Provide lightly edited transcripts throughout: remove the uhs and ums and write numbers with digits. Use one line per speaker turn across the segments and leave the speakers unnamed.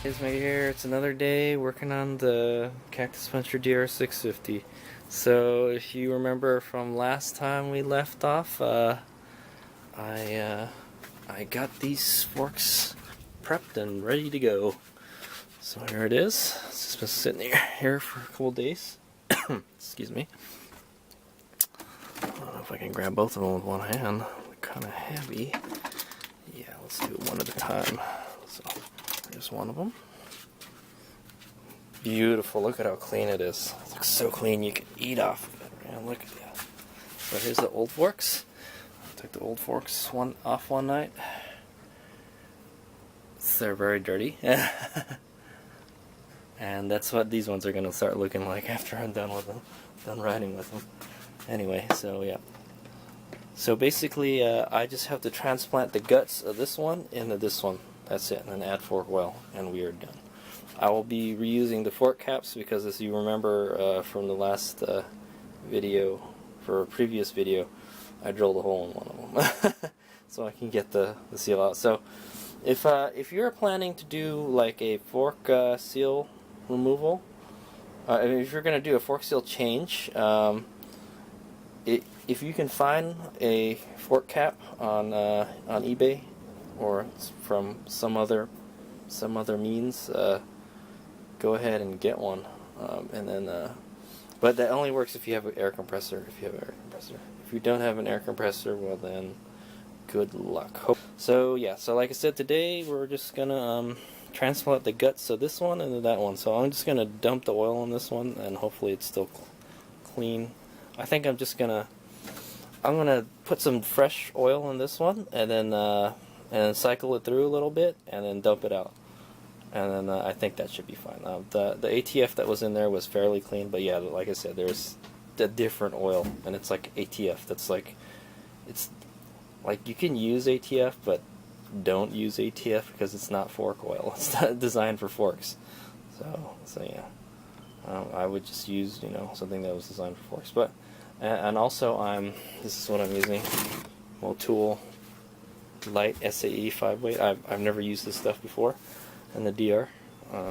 HadesOmega here. It's another day working on the Cactus Puncher DR650. So if you remember from last time we left off, I got these forks prepped and ready to go. So here it is. It's just been sitting here for a couple days. Excuse me. I don't know if I can grab both of them with one hand. They're kind of heavy. Yeah, let's do it one at a time. So here's one of them. Beautiful. Look at how clean it is. It looks so clean you can eat off of it. Man, look at that. So here's the old forks. I took the old forks off one night. They're very dirty. And that's what these ones are going to start looking like after I'm done with them. Done riding with them. Anyway, so yeah. So basically, I just have to transplant the guts of this one into this one. That's it, and then add fork oil, and we are done. I will be reusing the fork caps because, as you remember from the last video, for a previous video, I drilled a hole in one of them, so I can get the seal out. So, if you're planning to do like a fork seal removal, if you're going to do a fork seal change, if you can find a fork cap on eBay or from some other means, go ahead and get one. And then, but that only works if you have an air compressor. If you don't have an air compressor, well then, good luck. So yeah, so like I said, today we're just gonna transplant the guts of this one into that one. So I'm just gonna dump the oil on this one, and hopefully it's still clean. I think I'm gonna put some fresh oil in this one, and then cycle it through a little bit, and then dump it out. And then I think that should be fine. The ATF that was in there was fairly clean, but yeah, like I said, there's a different oil, and it's like ATF. That's like, it's like you can use ATF, but don't use ATF because it's not fork oil. It's not designed for forks. So yeah, I would just use something that was designed for forks. But and also this is what I'm using. Tool light SAE 5-weight. I've never used this stuff before in the DR,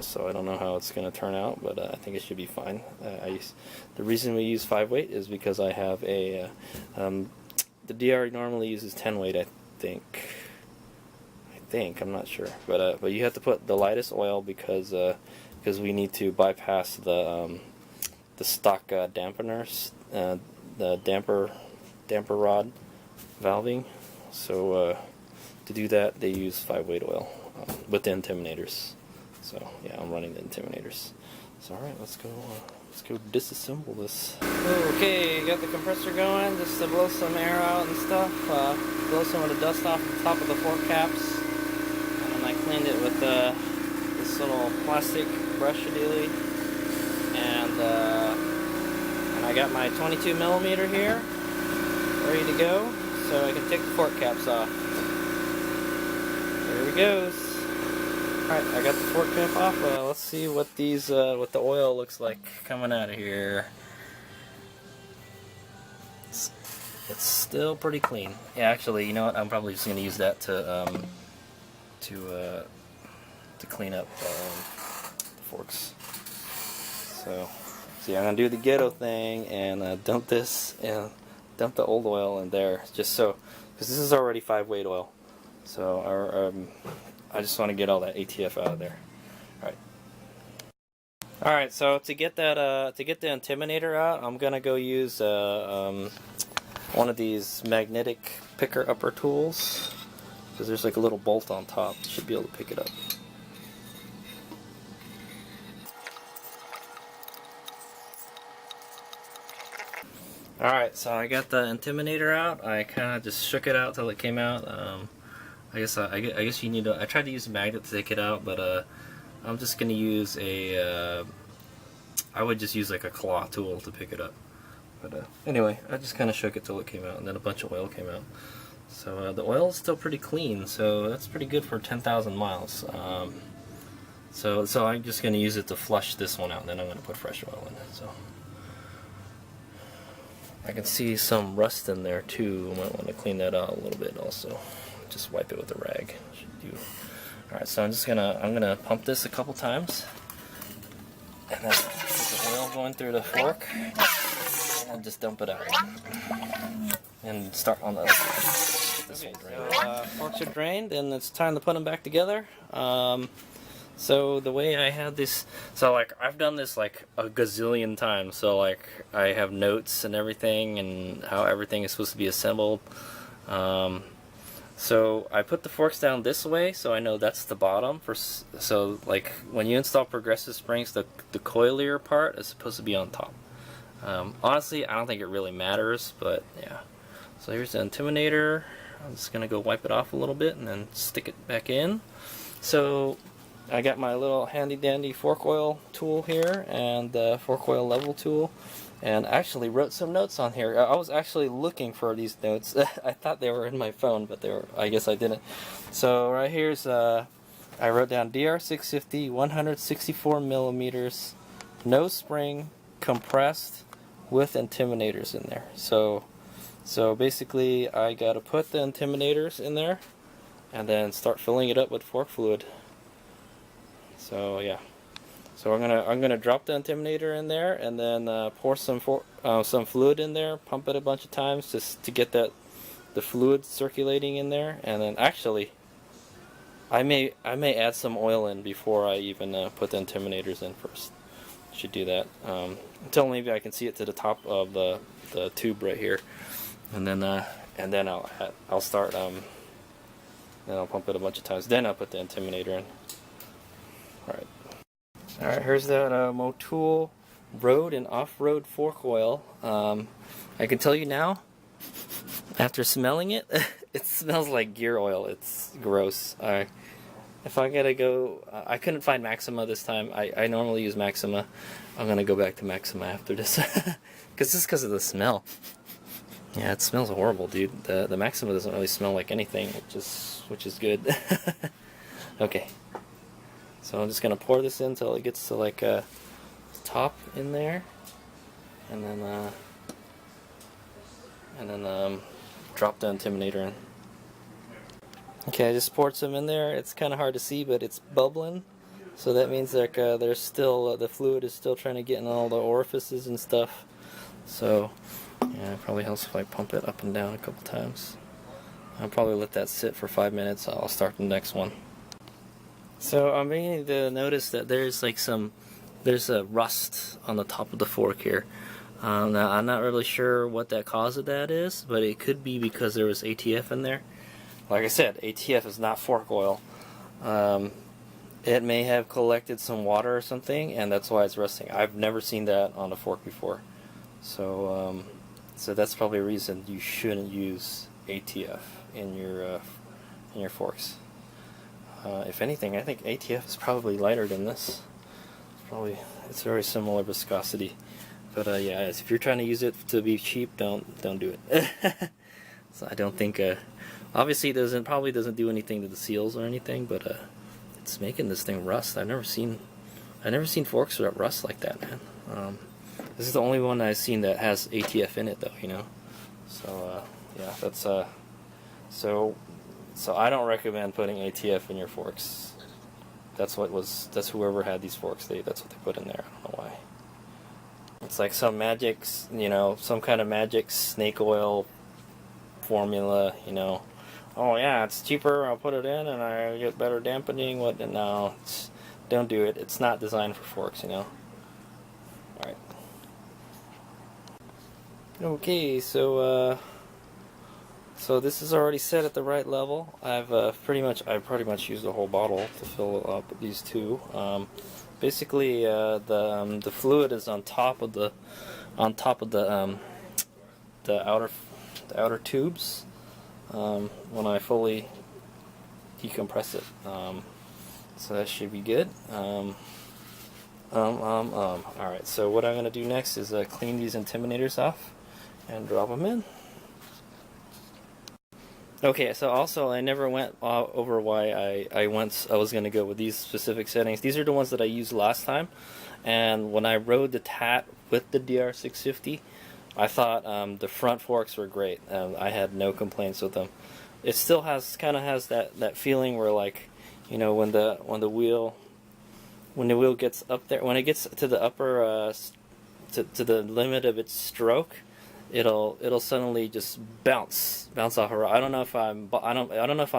so I don't know how it's going to turn out, but I think it should be fine. The reason we use 5-weight is because I have a the DR normally uses 10-weight, I think I'm not sure, but you have to put the lightest oil because we need to bypass the stock dampeners, the damper rod valving. So to do that, they use 5-weight oil with the intimidators. So yeah, I'm running the intimidators. So all right, let's go disassemble this. Okay, got the compressor going just to blow some air out and stuff. Blow some of the dust off the top of the fork caps, and then I cleaned it with this little plastic brush dealy. And I got my 22mm here, ready to go, so I can take the fork caps off. There he goes. Alright, I got the fork cap off. Let's see what what the oil looks like coming out of here. It's still pretty clean. Yeah, actually, you know what? I'm probably just going to use that to clean up the forks. So yeah, I'm gonna do the ghetto thing and dump the old oil in there, just so, because this is already 5-weight oil. So I just want to get all that ATF out of there. All right. So to get the intimidator out, I'm gonna go use one of these magnetic picker upper tools, because there's like a little bolt on top. You should be able to pick it up. Alright, so I got the intimidator out. I kind of just shook it out till it came out. I guess you need to. I tried to use a magnet to take it out, but I'm just gonna use I would just use like a claw tool to pick it up. But anyway, I just kind of shook it till it came out, and then a bunch of oil came out. So the oil is still pretty clean, so that's pretty good for 10,000 miles. So I'm just gonna use it to flush this one out, and then I'm gonna put fresh oil in it. So. I can see some rust in there too. Might want to clean that out a little bit also. Just wipe it with a rag. Should do Alright, so I'm gonna pump this a couple times, and then get the oil going through the fork, and just dump it out. And start on the other side. Okay, so forks are drained, and it's time to put them back together. So the way I had this, so like I've done this like a gazillion times, so like I have notes and everything, and how everything is supposed to be assembled. So I put the forks down this way, so I know that's the bottom. So like when you install progressive springs, the coilier part is supposed to be on top. Honestly, I don't think it really matters, but yeah. So here's the intimidator. I'm just gonna go wipe it off a little bit and then stick it back in. So I got my little handy dandy fork oil tool here and the fork oil level tool, and actually wrote some notes on here. I was actually looking for these notes. I thought they were in my phone, but they were, I guess I didn't. So right here's I wrote down DR650 164 millimeters, no spring, compressed, with intimidators in there. So basically I gotta put the intimidators in there and then start filling it up with fork fluid. So yeah, so I'm gonna drop the intimidator in there and then pour some fluid in there, pump it a bunch of times just to get the fluid circulating in there, and then actually I may add some oil in before I even put the intimidators in first. Should do that until maybe I can see it to the top of the tube right here, and then I'll start then I'll pump it a bunch of times. Then I'll put the intimidator in. Alright, here's that Motul road and off-road fork oil. I can tell you now, after smelling it, it smells like gear oil. It's gross. If I gotta go, I couldn't find Maxima this time. I normally use Maxima. I'm gonna go back to Maxima after this. Because of the smell. Yeah, it smells horrible, dude. The Maxima doesn't really smell like anything, which is good. Okay. So I'm just gonna pour this in until it gets to like a top in there, and then drop the intimidator in. Okay, I just poured some in there. It's kind of hard to see, but it's bubbling, so that means like there's still the fluid is still trying to get in all the orifices and stuff. So yeah, it probably helps if I pump it up and down a couple times. I'll probably let that sit for 5 minutes. I'll start the next one. So I'm beginning to notice that there's a rust on the top of the fork here. Now I'm not really sure what that cause of that is, but it could be because there was ATF in there. Like I said, ATF is not fork oil. It may have collected some water or something, and that's why it's rusting. I've never seen that on a fork before, so that's probably a reason you shouldn't use ATF in your forks. If anything, I think ATF is probably lighter than this. It's very similar viscosity, but yeah, if you're trying to use it to be cheap, don't do it. So I don't think. Obviously, it probably doesn't do anything to the seals or anything, but it's making this thing rust. I've never seen forks that rust like that, man. This is the only one I've seen that has ATF in it, though. You know, so yeah, that's So I don't recommend putting ATF in your forks. That's whoever had these forks. That's what they put in there. I don't know why. It's like some magic, some kind of magic snake oil formula. Oh yeah, it's cheaper. I'll put it in and I get better dampening. No, don't do it. It's not designed for forks. All right. Okay, so this is already set at the right level. I've pretty much used the whole bottle to fill up these two. Basically, the fluid is on top of the outer tubes when I fully decompress it. So that should be good. All right. So what I'm gonna do next is clean these intimidators off and drop them in. Okay, so also I never went over why I was going to go with these specific settings. These are the ones that I used last time, and when I rode the TAT with the DR650, I thought the front forks were great. I had no complaints with them. It still kind of has that feeling where like you know, when the wheel gets up there, when it gets to the upper to the limit of its stroke, it'll suddenly just bounce off her. I don't know if I'm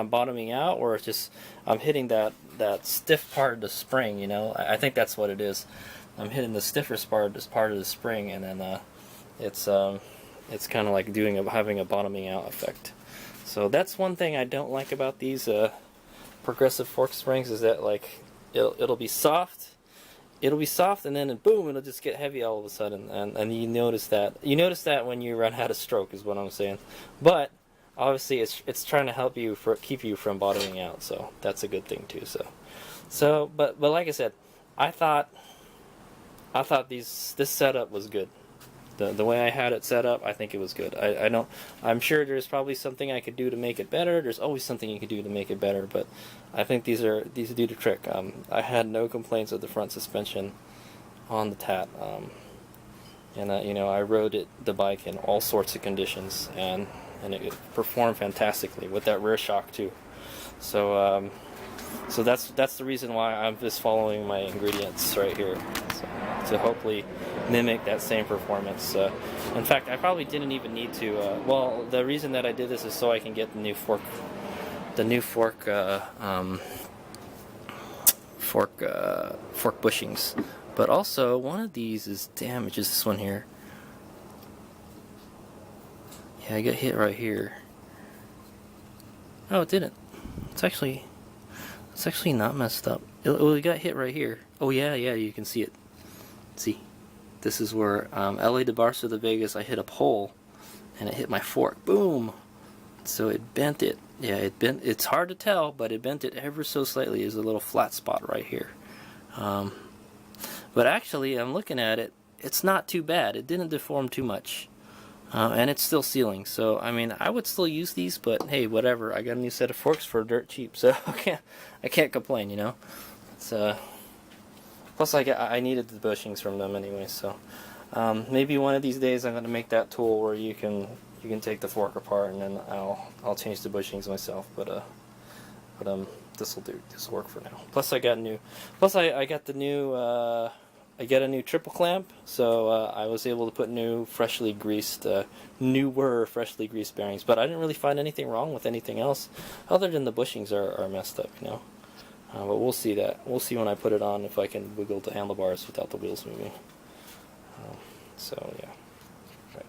bottoming out, or it's just I'm hitting that stiff part of the spring. You know, I think that's what it is. I'm hitting the stiffest part of the spring, and then it's kind of like having a bottoming out effect. So that's one thing I don't like about these progressive fork springs, is that like it'll be soft. It'll be soft, and then boom, it'll just get heavy all of a sudden, and you notice that when you run out of stroke, is what I'm saying. But obviously, it's trying to help you keep you from bottoming out, so that's a good thing too. But like I said, I thought this setup was good. The way I had it set up, I think it was good. I'm sure there's probably something I could do to make it better. There's always something you could do to make it better, but I think these do the trick. I had no complaints with the front suspension on the Tat, and you know, I rode the bike in all sorts of conditions, and it performed fantastically with that rear shock too. So that's the reason why I'm just following my ingredients right here, to hopefully mimic that same performance. In fact, I probably didn't even need to. Well, the reason that I did this is so I can get the new fork bushings. But also, one of these is damaged. Is this one here? Yeah, I got hit right here. Oh, it didn't. It's actually not messed up. It got hit right here. Oh yeah, you can see it. See, this is where LA to Barca to Vegas, I hit a pole, and it hit my fork. Boom! So it bent it. Yeah, it bent. It's hard to tell, but it bent it ever so slightly. There's a little flat spot right here. But actually, I'm looking at it. It's not too bad. It didn't deform too much. And it's still sealing, so I mean, I would still use these, but hey, whatever. I got a new set of forks for dirt cheap, so I can't complain, you know. It's plus I needed the bushings from them anyway, so maybe one of these days I'm gonna make that tool where you can take the fork apart, and then I'll change the bushings myself. But this will do. This will work for now. Plus I got new. Plus I got the new. I get a new triple clamp, so I was able to put newer freshly greased bearings. But I didn't really find anything wrong with anything else, other than the bushings are messed up, you know. But we'll see that. We'll see when I put it on if I can wiggle the handlebars without the wheels moving. So yeah. Right.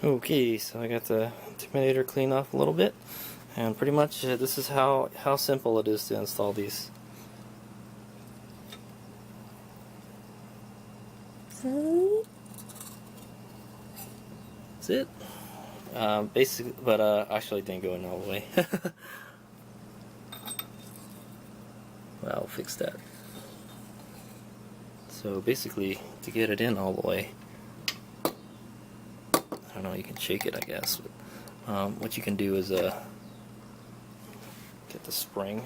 Okay, so I got the intimidator cleaned off a little bit, and pretty much this is how simple it is to install these. That's it. Basically, but actually it didn't go in all the way. Well, I'll fix that. So basically, to get it in all the way, I don't know, you can shake it, I guess. But, what you can do is get the spring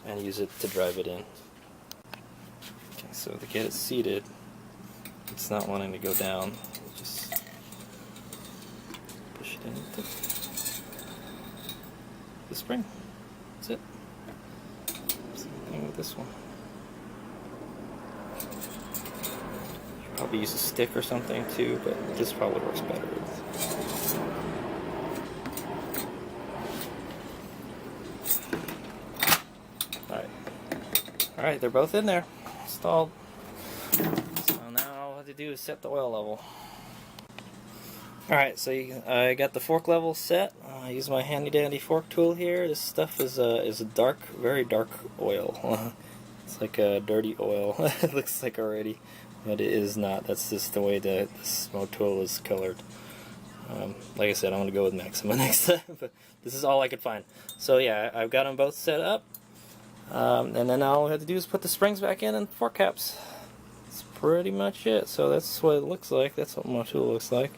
and use it to drive it in. Okay, so to get it seated, it's not wanting to go down. Just push it in with the spring. That's it. Same thing with this one. You should probably use a stick or something too, but this probably works better. Alright, they're both in there, installed. To do is set the oil level. Alright, so I got the fork level set. I use my handy dandy fork tool here. This stuff is a dark, very dark oil. It's like a dirty oil. It looks like already, but it is not. That's just the way this tool is colored. Like I said, I'm going to go with Maxima next time, but this is all I could find. So yeah, I've got them both set up, and then all I have to do is put the springs back in and fork caps. Pretty much it. So that's what it looks like. That's what my tool looks like.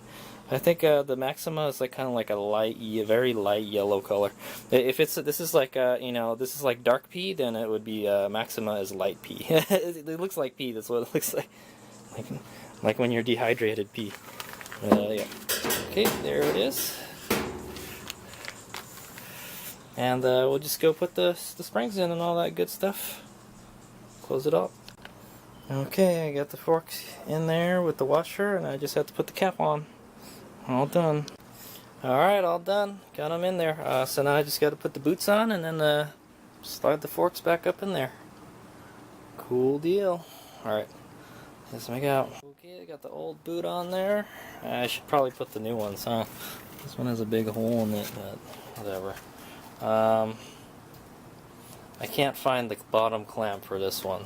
I think the Maxima is like kind of like a very light yellow color. If this is like this is like dark pea, then it would be Maxima is light pea. It looks like pea. That's what it looks like when you're dehydrated pea. Yeah. Okay, there it is. and we'll just go put the springs in and all that good stuff. Close it up. Okay, I got the forks in there with the washer, and I just have to put the cap on. All done. Alright, all done. Got them in there. So now I just got to put the boots on and then slide the forks back up in there. Cool deal. Alright, let's make out. Okay, I got the old boot on there. I should probably put the new ones, huh? This one has a big hole in it, but whatever. I can't find the bottom clamp for this one.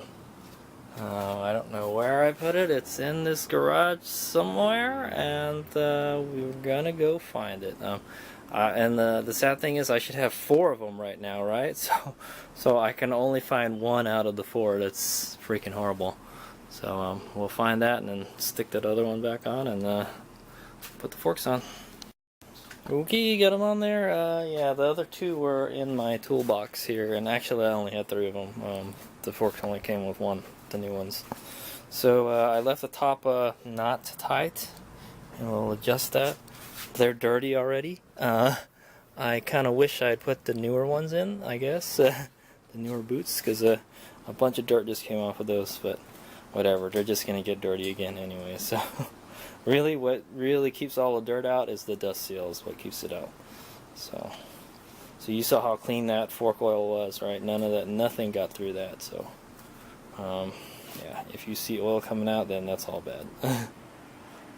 I don't know where I put it. It's in this garage somewhere, and we're gonna go find it. And the sad thing is, I should have 4 of them right now, right? So I can only find 1 out of the 4. That's freaking horrible. So we'll find that and then stick that other one back on and put the forks on. Okay, got them on there. Yeah, the other 2 were in my toolbox here, and actually I only had 3 of them. The forks only came with 1, the new ones. So I left the top not tight, and we'll adjust that. They're dirty already. I kind of wish I'd put the newer ones in, I guess, the newer boots, because a bunch of dirt just came off of those, but whatever, they're just going to get dirty again anyway, so... Really, what really keeps all the dirt out is the dust seal, is what keeps it out. So you saw how clean that fork oil was, right? None of that, nothing got through that. So, yeah, if you see oil coming out, then that's all bad.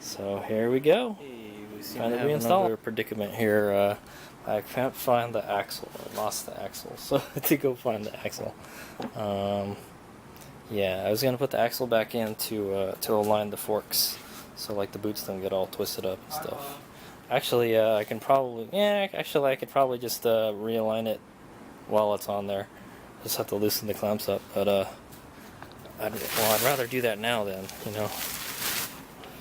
So here we go. Hey, we seem to have another predicament here. I can't find the axle. I lost the axle, so I had to go find the axle. Yeah, I was gonna put the axle back in to align the forks. So like the boots don't get all twisted up and stuff. Actually, I could probably just realign it while it's on there. Just have to loosen the clamps up. But I'd rather do that now then, you know. If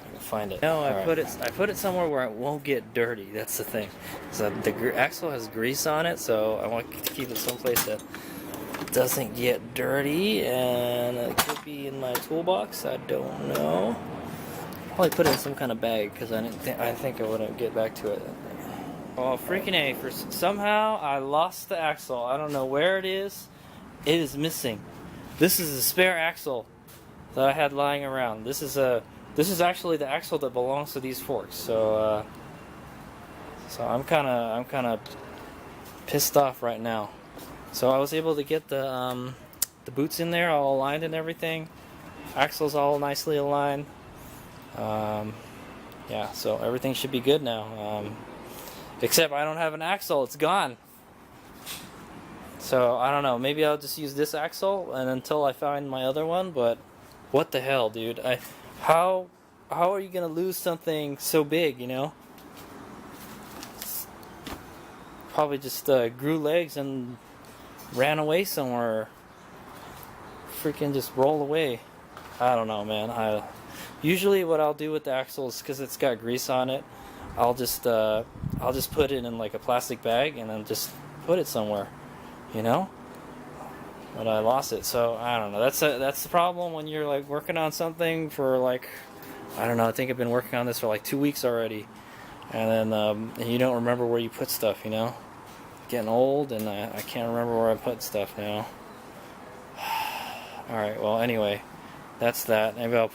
I can find it. No, I put it somewhere where it won't get dirty. That's the thing. So the axle has grease on it, so I want to keep it someplace that doesn't get dirty. And it could be in my toolbox. I don't know. Probably put it in some kind of bag because I think I wouldn't get back to it. Oh, freaking A. Somehow I lost the axle. I don't know where it is. It is missing. This is a spare axle that I had lying around. This is actually the axle that belongs to these forks. So I'm kind of pissed off right now. So I was able to get the boots in there all aligned and everything. Axle's all nicely aligned. Yeah, so everything should be good now. Except I don't have an axle, it's gone. So I don't know, maybe I'll just use this axle and until I find my other one, but what the hell, dude? How are you gonna lose something so big, you know? Probably just grew legs and ran away somewhere. Freaking just roll away. I don't know, man. Usually what I'll do with the axle is because it's got grease on it, I'll just put it in like a plastic bag and then just put it somewhere, you know. But I lost it, so I don't know. That's the problem when you're like working on something for like, I don't know. I think I've been working on this for like 2 weeks already, and then and you don't remember where you put stuff, you know. Getting old, and I can't remember where I put stuff now. All right. Well, anyway, that's that. Maybe I'll.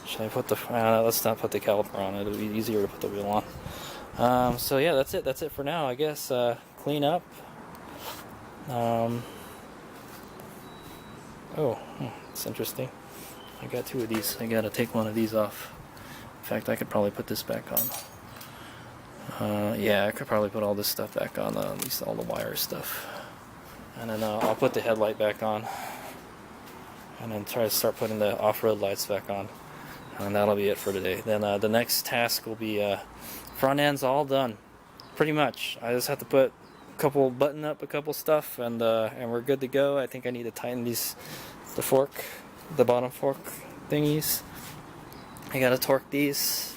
Should I put the? Let's not put the caliper on. It'll be easier to put the wheel on. So yeah, that's it. That's it for now, I guess. Clean up. Oh, that's interesting. I got 2 of these. I gotta take one of these off. In fact, I could probably put this back on. Yeah, I could probably put all this stuff back on. At least all the wire stuff. And then I'll put the headlight back on. And then try to start putting the off-road lights back on. And that'll be it for today. Then the next task will be front end's all done, pretty much. I just have to button up a couple stuff, and we're good to go. I think I need to tighten the bottom fork thingies. I gotta torque these.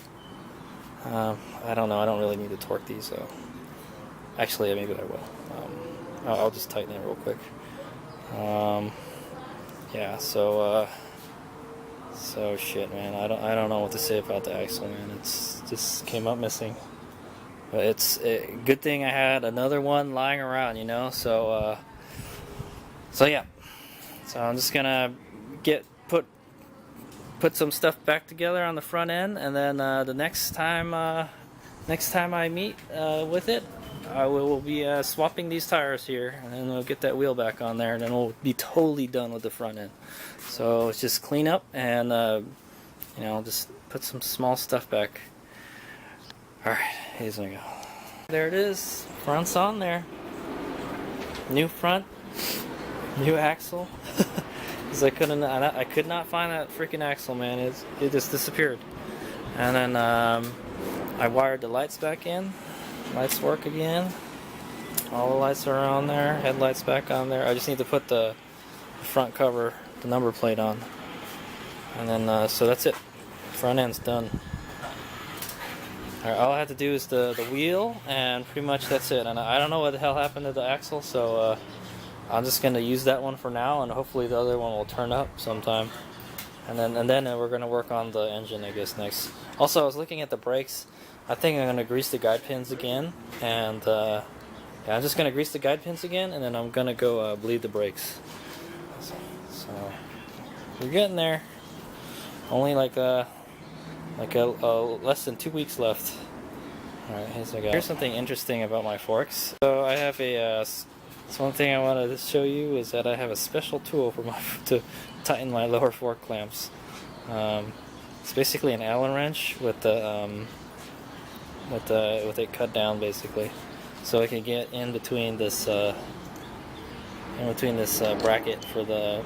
I don't know. I don't really need to torque these. So actually, maybe I will. I'll just tighten it real quick. Yeah. So shit, man. I don't know what to say about the axle, man. It's just came up missing. But it's a good thing I had another one lying around, you know. So yeah. So I'm just gonna put some stuff back together on the front end, and then the next time I meet with it, I will be swapping these tires here, and then we'll get that wheel back on there, and then we'll be totally done with the front end. So it's just clean up and you know, just put some small stuff back. All right, here's we go. There it is. Front's on there. New front, new axle. Because I could not find that freaking axle, man. It just disappeared. And then I wired the lights back in. Lights work again. All the lights are on there. Headlights back on there. I just need to put the front cover, the number plate on. And then so that's it. Front end's done. Alright, all I have to do is the wheel, and pretty much that's it. And I don't know what the hell happened to the axle, so I'm just gonna use that one for now, and hopefully the other one will turn up sometime. And then we're gonna work on the engine, I guess, next. Also, I was looking at the brakes. I think I'm gonna grease the guide pins again, and yeah, I'm just gonna grease the guide pins again, and then I'm gonna go bleed the brakes. So we're getting there. Only like less than 2 weeks left. All right, here's something interesting about my forks. So I have so one thing I wanted to show you is that I have a special tool for to tighten my lower fork clamps. It's basically an Allen wrench with it cut down, basically, so I can get in between this bracket for the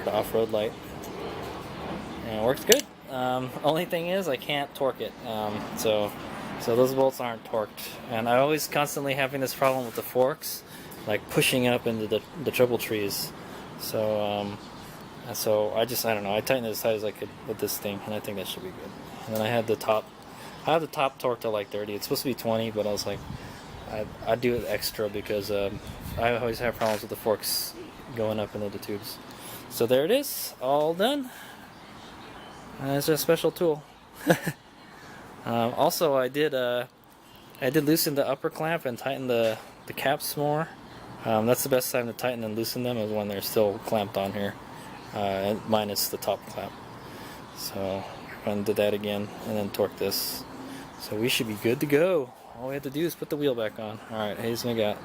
off-road light, and it works good. Only thing is I can't torque it, so those bolts aren't torqued, and I always constantly having this problem with the forks, like pushing up into the trouble trees. So I don't know, I tightened it as tight as I could with this thing, and I think that should be good. And then I have the top torqued to like 30. It's supposed to be 20, but I was like, I do it extra because I always have problems with the forks going up into the tubes. So there it is, all done. It's a special tool. Also, I did loosen the upper clamp and tighten the caps more. That's the best time to tighten and loosen them, is when they're still clamped on here, minus the top clamp. So I'm going to do that again, and then torque this. So we should be good to go. All we have to do is put the wheel back on. Alright, HadesOmega.